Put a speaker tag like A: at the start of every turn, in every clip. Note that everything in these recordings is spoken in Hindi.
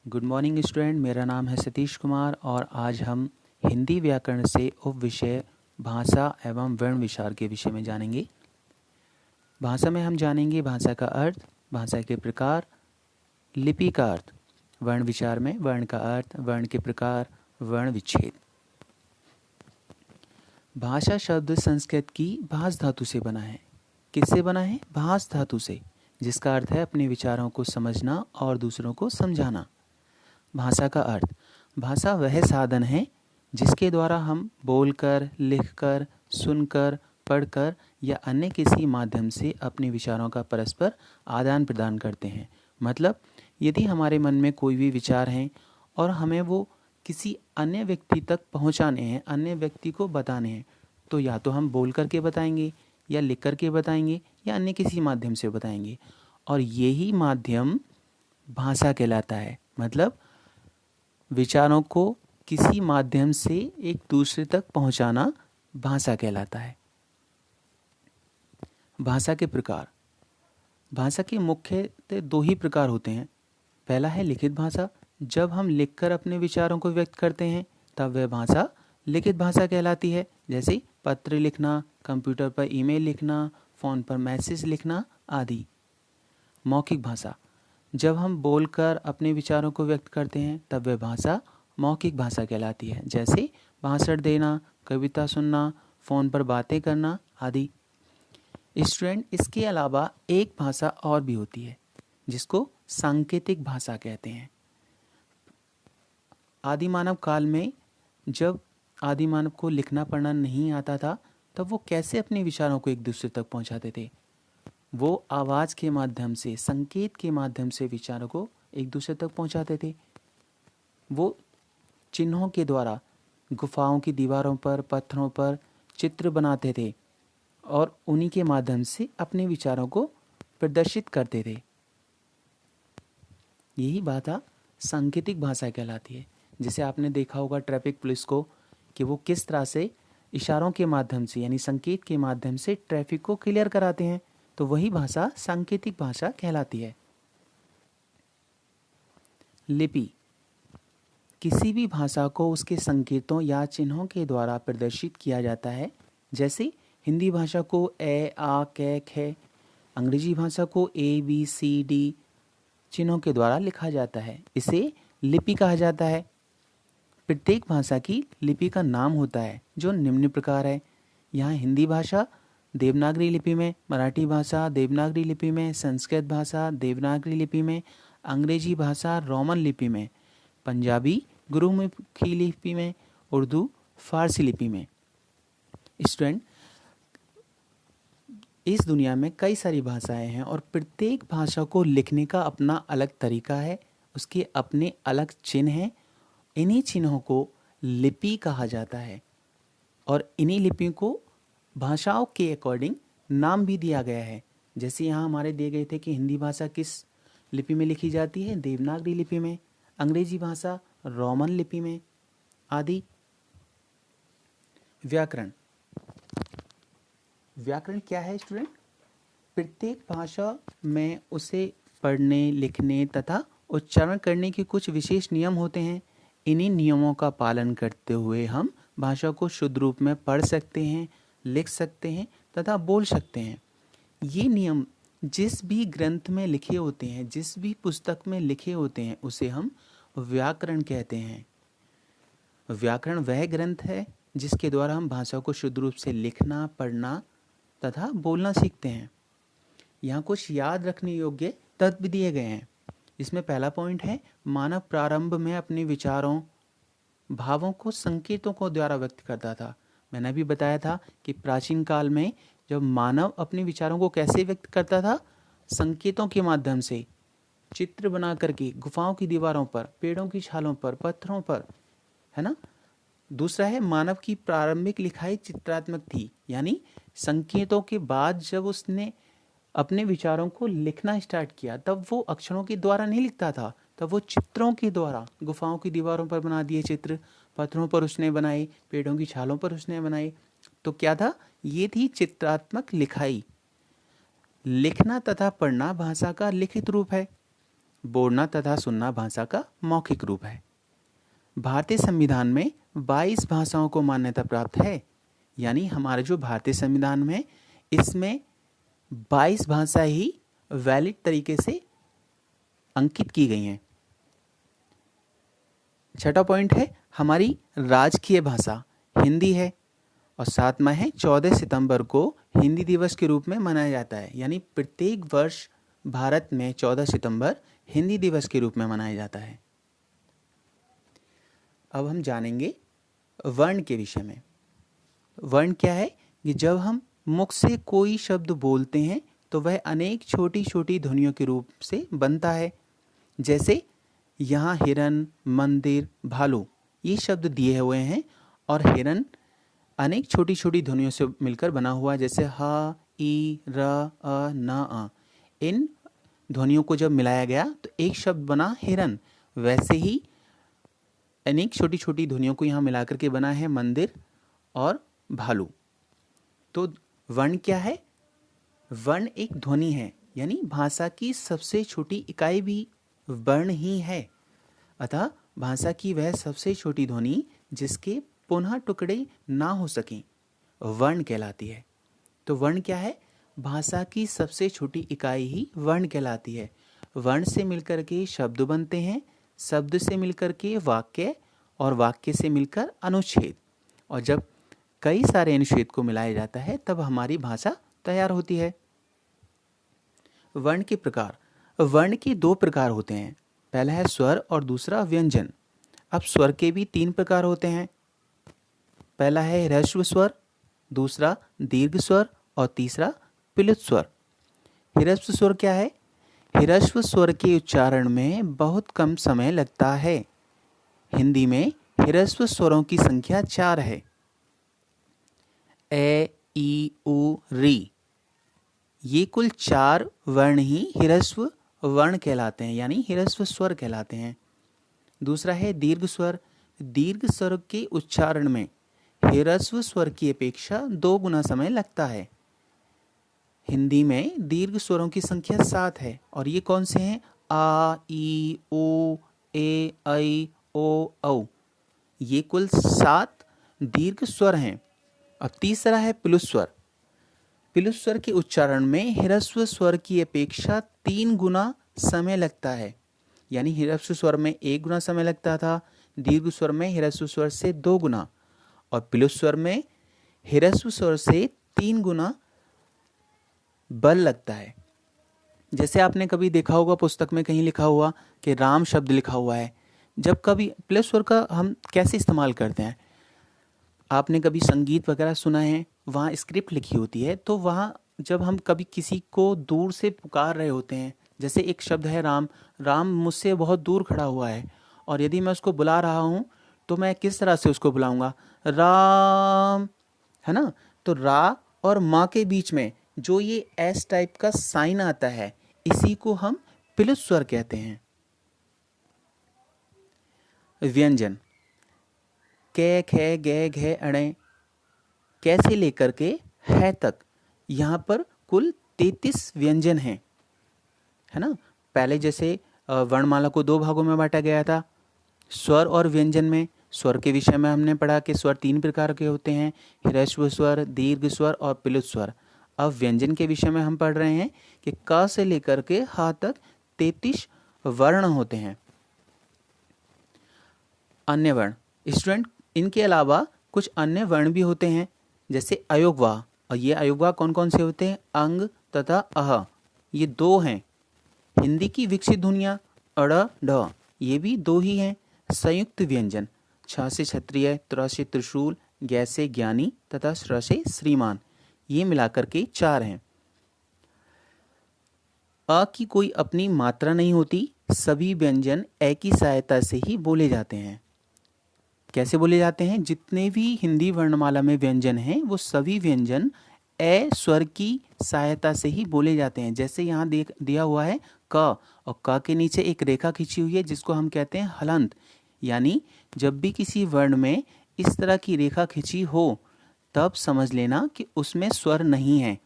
A: Good morning student. मेरा नाम है सतीश कुमार और आज हम हिंदी व्याकरण से उपविषय भाषा एवं वर्ण विचार के विषय में जानेंगे। भाषा में हम जानेंगे भाषा का अर्थ, भाषा के प्रकार, लिपि का अर्थ। वर्ण विचार में वर्ण का अर्थ, वर्ण के प्रकार, वर्ण विच्छेद। भाषा शब्द संस्कृत की भाष धातु से बना है। किससे बना है? भाष धातु से, जिसका अर्थ है अपने विचारों को समझना और दूसरों को समझाना। भाषा का अर्थ, भाषा वह साधन है जिसके द्वारा हम बोलकर, लिखकर, सुनकर, पढ़कर या अन्य किसी माध्यम से अपने विचारों का परस्पर आदान प्रदान करते हैं। मतलब यदि हमारे मन में कोई भी विचार हैं और हमें वो किसी अन्य व्यक्ति तक पहुंचाने हैं, अन्य व्यक्ति को बताने हैं, तो या तो हम बोल करके बताएंगे या लिख करके बताएंगे या अन्य किसी माध्यम से बताएंगे, और यही माध्यम भाषा कहलाता है। मतलब विचारों को किसी माध्यम से एक दूसरे तक पहुंचाना भाषा कहलाता है। भाषा के प्रकार, भाषा के मुख्यतः दो ही प्रकार होते हैं। पहला है लिखित भाषा। जब हम लिखकर अपने विचारों को व्यक्त करते हैं तब वह भाषा लिखित भाषा कहलाती है। जैसे पत्र लिखना, कंप्यूटर पर ईमेल लिखना, फ़ोन पर मैसेज लिखना आदि। मौखिक भाषा, जब हम बोलकर अपने विचारों को व्यक्त करते हैं तब वह भाषा मौखिक भाषा कहलाती है। जैसे भाषण देना, कविता सुनना, फ़ोन पर बातें करना आदि। स्टूडेंट, इसके अलावा एक भाषा और भी होती है जिसको सांकेतिक भाषा कहते हैं। आदि मानव काल में जब आदि मानव को लिखना पढ़ना नहीं आता था तब वो कैसे अपने विचारों को एक दूसरे तक पहुंचाते थे? वो आवाज़ के माध्यम से, संकेत के माध्यम से विचारों को एक दूसरे तक पहुंचाते थे। वो चिन्हों के द्वारा गुफाओं की दीवारों पर, पत्थरों पर चित्र बनाते थे और उन्हीं के माध्यम से अपने विचारों को प्रदर्शित करते थे। यही भाषा सांकेतिक भाषा कहलाती है। जैसे आपने देखा होगा ट्रैफिक पुलिस को कि वो किस तरह से इशारों के माध्यम से, यानी संकेत के माध्यम से ट्रैफिक को क्लियर कराते हैं, तो वही भाषा सांकेतिक भाषा कहलाती है। लिपि, किसी भी भाषा को उसके संकेतों या चिन्हों के द्वारा प्रदर्शित किया जाता है। जैसे हिंदी भाषा को ए, आ, कै, खे, अंग्रेजी भाषा को ए, बी, सी, डी चिन्हों के द्वारा लिखा जाता है। इसे लिपि कहा जाता है। प्रत्येक भाषा की लिपि का नाम होता है जो निम्न प्रकार है। यहाँ हिंदी भाषा देवनागरी लिपि में, मराठी भाषा देवनागरी लिपि में, संस्कृत भाषा देवनागरी लिपि में, अंग्रेजी भाषा रोमन लिपि में, पंजाबी गुरुमुखी लिपि में, उर्दू फारसी लिपि में। स्टूडेंट, इस दुनिया में कई सारी भाषाएं हैं और प्रत्येक भाषा को लिखने का अपना अलग तरीका है, उसके अपने अलग चिन्ह हैं। इन्हीं चिन्हों को लिपि कहा जाता है और इन्हीं लिपियों को भाषाओं के अकॉर्डिंग नाम भी दिया गया है। जैसे यहाँ हमारे दिए गए थे कि हिंदी भाषा किस लिपि में लिखी जाती है? देवनागरी लिपि में। अंग्रेजी भाषा रोमन लिपि में आदि। व्याकरण, व्याकरण क्या है स्टूडेंट? प्रत्येक भाषा में उसे पढ़ने, लिखने तथा उच्चारण करने के कुछ विशेष नियम होते हैं। इन्हीं नियमों का पालन करते हुए हम भाषा को शुद्ध रूप में पढ़ सकते हैं, लिख सकते हैं तथा बोल सकते हैं। ये नियम जिस भी ग्रंथ में लिखे होते हैं, जिस भी पुस्तक में लिखे होते हैं, उसे हम व्याकरण कहते हैं। व्याकरण वह ग्रंथ है जिसके द्वारा हम भाषा को शुद्ध रूप से लिखना, पढ़ना तथा बोलना सीखते हैं। यहाँ कुछ याद रखने योग्य तत्व दिए गए हैं। इसमें पहला पॉइंट है, मानव प्रारंभ में अपने विचारों, भावों को संकेतों को द्वारा व्यक्त करता था। मैंने भी बताया था कि प्राचीन काल में जब मानव अपने विचारों को कैसे व्यक्त करता था? संकेतों के माध्यम से, चित्र बना करके गुफाओं की दीवारों पर, पेड़ों की छालों पर, पत्थरों पर, है ना। दूसरा है, मानव की प्रारंभिक लिखाई चित्रात्मक थी, यानी संकेतों के बाद जब उसने अपने विचारों को लिखना स्टार्ट किया तब वो अक्षरों के द्वारा नहीं लिखता था, तब वो चित्रों के द्वारा, गुफाओं की दीवारों पर बना दिए चित्र, पत्थरों पर उसने बनाए, पेड़ों की छालों पर उसने बनाए। तो क्या था? ये थी चित्रात्मक लिखाई। लिखना तथा पढ़ना भाषा का लिखित रूप है। बोलना तथा सुनना भाषा का मौखिक रूप है। भारतीय संविधान में 22 भाषाओं को मान्यता प्राप्त है, यानी हमारे जो भारतीय संविधान में इसमें 22 भाषा ही वैलिड तरीके से अंकित की गई हैं। छठा पॉइंट है हमारी राजकीय भाषा हिंदी है, और सातवां है 14 सितंबर को हिंदी दिवस के रूप में मनाया जाता है, यानी प्रत्येक वर्ष भारत में 14 सितंबर हिंदी दिवस के रूप में मनाया जाता है। अब हम जानेंगे वर्ण के विषय में। वर्ण क्या है कि जब हम मुख से कोई शब्द बोलते हैं तो वह अनेक छोटी छोटी ध्वनियों के रूप से बनता है। जैसे यहाँ हिरन, मंदिर, भालू ये शब्द दिए हुए हैं, और हिरन अनेक छोटी छोटी ध्वनियों से मिलकर बना हुआ है, जैसे ह, ई, र, अ, न, अ। इन ध्वनियों को जब मिलाया गया तो एक शब्द बना हिरन। वैसे ही अनेक छोटी छोटी ध्वनियों को यहाँ मिलाकर के बना है मंदिर और भालू। तो वर्ण क्या है? वर्ण एक ध्वनि है, यानी भाषा की सबसे छोटी इकाई भी वर्ण ही है। अतः भाषा की वह सबसे छोटी ध्वनि जिसके पुनः टुकड़े ना हो सकें वर्ण कहलाती है। तो वर्ण क्या है? भाषा की सबसे छोटी इकाई ही वर्ण कहलाती है। वर्ण से मिलकर के शब्द बनते हैं, शब्द से मिलकर के वाक्य, और वाक्य से मिलकर अनुच्छेद, और जब कई सारे अनुच्छेद को मिलाया जाता है तब हमारी भाषा तैयार होती है। वर्ण के प्रकार। वर्ण के 2 प्रकार होते हैं, पहला है स्वर और दूसरा व्यंजन। अब स्वर के भी 3 प्रकार होते हैं, पहला है ह्रस्व स्वर, दूसरा दीर्घ स्वर और तीसरा प्लुत स्वर। ह्रस्व स्वर क्या है? ह्रस्व स्वर के उच्चारण में बहुत कम समय लगता है। हिंदी में ह्रस्व स्वरों की संख्या 4 है। ए, ई, उ, री, ये कुल 4 वर्ण ही ह्रस्व वर्ण कहलाते हैं, यानी ह्रस्व स्वर कहलाते हैं। दूसरा है दीर्घ स्वर। दीर्घ स्वर के उच्चारण में ह्रस्व स्वर की अपेक्षा 2 गुना समय लगता है। हिंदी में दीर्घ स्वरों की संख्या 7 है, और ये कौन से हैं? आ, ई, ओ, ए, ऐ, ओ, औ। ये कुल 7 दीर्घ स्वर हैं। अब तीसरा है प्लुत स्वर। प्लुत स्वर के उच्चारण में ह्रस्व स्वर की अपेक्षा 3 गुना समय लगता है, यानी ह्रस्व स्वर में 1 गुना समय लगता था, दीर्घ स्वर में ह्रस्व स्वर से 2 गुना, और प्लुत स्वर में ह्रस्व स्वर से 3 गुना बल लगता है। जैसे आपने कभी देखा होगा पुस्तक में कहीं लिखा हुआ कि राम शब्द लिखा हुआ है, जब कभी प्लुत स्वर का हम कैसे इस्तेमाल करते हैं? आपने कभी संगीत वगैरह सुना है, वहाँ स्क्रिप्ट लिखी होती है, तो वहाँ जब हम कभी किसी को दूर से पुकार रहे होते हैं, जैसे एक शब्द है राम, राम मुझसे बहुत दूर खड़ा हुआ है, और यदि मैं उसको बुला रहा हूँ तो मैं किस तरह से उसको बुलाऊंगा? राम, है ना? तो रा और माँ के बीच में जो ये एस टाइप का साइन आता है, इसी को हम प्लुत स्वर कहते हैं। व्यंजन। कै, खे, गे, घे, अणे, कैसे लेकर के है तक, यहाँ पर कुल 33 व्यंजन हैं, है ना? पहले जैसे वर्णमाला को 2 भागों में बांटा गया था, स्वर और व्यंजन में। स्वर के विषय में हमने पढ़ा कि स्वर 3 प्रकार के होते हैं, ह्रस्व स्वर, दीर्घ स्वर और प्लुत स्वर। अब व्यंजन के विषय में हम पढ़ रहे हैं कि क से लेकर के ह तक 33 वर्ण होते हैं। अन्य वर्ण। स्टूडेंट, इनके अलावा कुछ अन्य वर्ण भी होते हैं, जैसे अयोगवाह। और ये अयोगवाह कौन कौन से होते हैं? अंग तथा अह, ये 2 हैं। हिंदी की विकसित ध्वनियाँ अड़, ढ, ये भी 2 ही हैं। संयुक्त व्यंजन, छ से क्षत्रिय, त्र से त्रिशूल, ज्ञ से ज्ञानी तथा श्र से श्रीमान, ये मिलाकर के 4 हैं। अ की कोई अपनी मात्रा नहीं होती, सभी व्यंजन ए की सहायता से ही बोले जाते हैं। कैसे बोले जाते हैं? जितने भी हिंदी वर्णमाला में व्यंजन हैं वो सभी व्यंजन ए स्वर की सहायता से ही बोले जाते हैं। जैसे यहाँ दिया हुआ है क, और क के नीचे एक रेखा खींची हुई है जिसको हम कहते हैं हलंत, यानी जब भी किसी वर्ण में इस तरह की रेखा खींची हो तब समझ लेना कि उसमें स्वर नहीं है।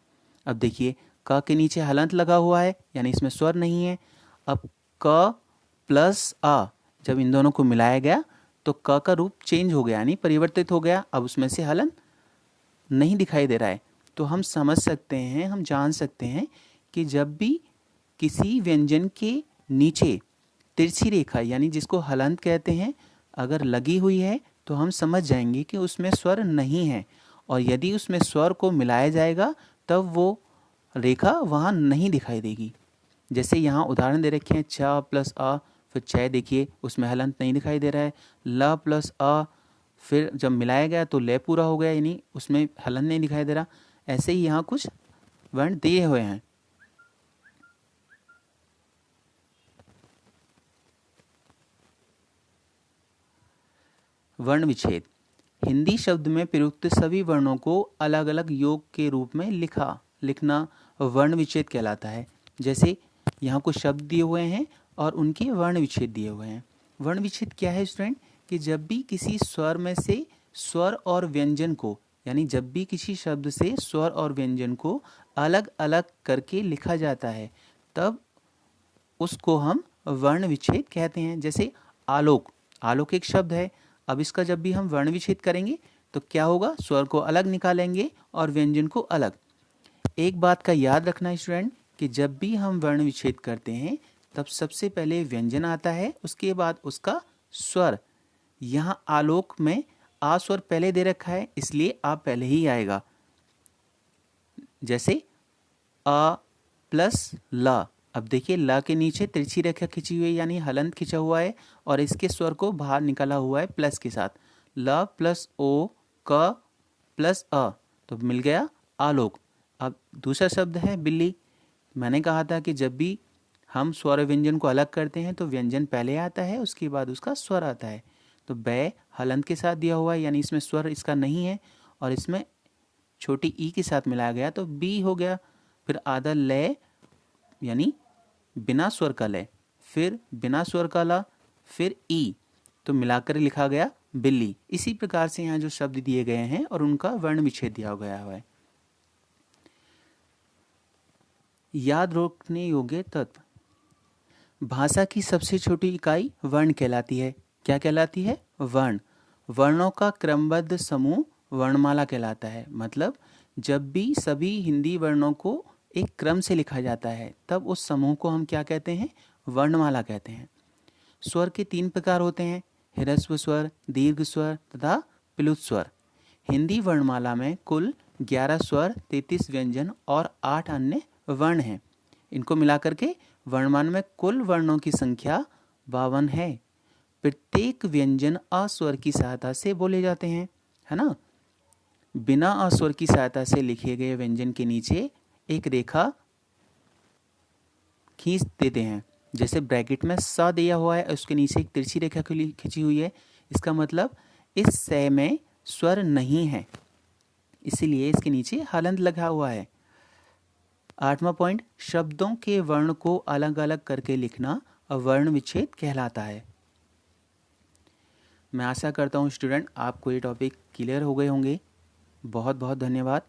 A: अब देखिए क के नीचे हलंत लगा हुआ है, यानी इसमें स्वर नहीं है। अब क प्लस आ, जब इन दोनों को मिलाया गया तो क का रूप चेंज हो गया, यानी परिवर्तित हो गया। अब उसमें से हलन नहीं दिखाई दे रहा है। तो हम समझ सकते हैं, हम जान सकते हैं कि जब भी किसी व्यंजन के नीचे तिरछी रेखा, यानी जिसको हलंत कहते हैं, अगर लगी हुई है तो हम समझ जाएंगे कि उसमें स्वर नहीं है। और यदि उसमें स्वर को मिलाया जाएगा तब वो रेखा वहाँ नहीं दिखाई देगी। जैसे यहाँ उदाहरण दे रखे हैं, च प्लस अ, फिर च देखिए उसमें हलंत नहीं दिखाई दे रहा है। ल प्लस अ, फिर जब मिलाया गया तो ले पूरा हो गया, यानी उसमें हलंत नहीं दिखाई दे रहा। ऐसे ही यहाँ कुछ वर्ण दिए हुए हैं। वर्ण विच्छेद। हिंदी शब्द में प्रयुक्त सभी वर्णों को अलग अलग योग के रूप में लिखना वर्ण विच्छेद कहलाता है। जैसे यहाँ कुछ शब्द दिए हुए हैं और उनके वर्ण विच्छेद दिए हुए हैं। वर्ण विच्छेद क्या है स्टूडेंट? कि जब भी किसी स्वर में से स्वर और व्यंजन को, यानी जब भी किसी शब्द से स्वर और व्यंजन को अलग अलग करके लिखा जाता है तब उसको हम वर्ण विच्छेद कहते हैं। जैसे आलोक, आलोक एक शब्द है। अब इसका जब भी हम वर्ण विच्छेद करेंगे तो क्या होगा? स्वर को अलग निकालेंगे और व्यंजन को अलग। एक बात का याद रखना स्टूडेंट कि जब भी हम वर्ण विच्छेद करते हैं तब सबसे पहले व्यंजन आता है, उसके बाद उसका स्वर। यहाँ आलोक में आ स्वर पहले दे रखा है, इसलिए आ पहले ही आएगा। जैसे अ प्लस ला। अब देखिए ला के नीचे तिरछी रेखा खिंची हुई है, यानी हलंत खिंचा हुआ है और इसके स्वर को बाहर निकाला हुआ है प्लस के साथ। ल प्लस ओ क प्लस अ, तो मिल गया आलोक। अब दूसरा शब्द है बिल्ली। मैंने कहा था कि जब भी हम स्वर व्यंजन को अलग करते हैं तो व्यंजन पहले आता है, उसके बाद उसका स्वर आता है। तो बै हलंत के साथ दिया हुआ है, यानी इसमें स्वर इसका नहीं है और इसमें छोटी ई के साथ मिलाया गया तो बी हो गया। फिर आधा लय, यानी बिना स्वर का लय, फिर बिना स्वर का ला, फिर ई, तो मिलाकर लिखा गया बिल्ली। इसी प्रकार से यहाँ जो शब्द दिए गए हैं और उनका वर्ण विच्छेद दिया गया है। याद रखने योग्य तत्व। भाषा की सबसे छोटी इकाई वर्ण कहलाती है। क्या कहलाती है? वर्ण। वर्णों का क्रमबद्ध समूह वर्णमाला कहलाता है। मतलब जब भी सभी हिंदी वर्णों को एक क्रम से लिखा जाता है तब उस समूह को हम क्या कहते हैं? वर्णमाला कहते हैं। स्वर के 3 प्रकार होते हैं, ह्रस्व स्वर, दीर्घ स्वर तथा प्लुत स्वर। हिंदी वर्णमाला में कुल 11 स्वर, 33 व्यंजन और 8 अन्य वर्ण हैं। इनको मिलाकर के वर्णमाला में कुल वर्णों की संख्या 52 है। प्रत्येक व्यंजन अस्वर की सहायता से बोले जाते हैं, है ना। बिना अस्वर की सहायता से लिखे गए व्यंजन के नीचे एक रेखा खींच देते हैं। जैसे ब्रैकेट में स दिया हुआ है, उसके नीचे एक तिरछी रेखा खींची हुई है। इसका मतलब इस स में स्वर नहीं है, इसीलिए इसके नीचे हलंत लगा हुआ है। 8वां पॉइंट, शब्दों के वर्ण को अलग अलग करके लिखना वर्ण विच्छेद कहलाता है। मैं आशा करता हूँ स्टूडेंट आपको ये टॉपिक क्लियर हो गए होंगे। बहुत बहुत धन्यवाद।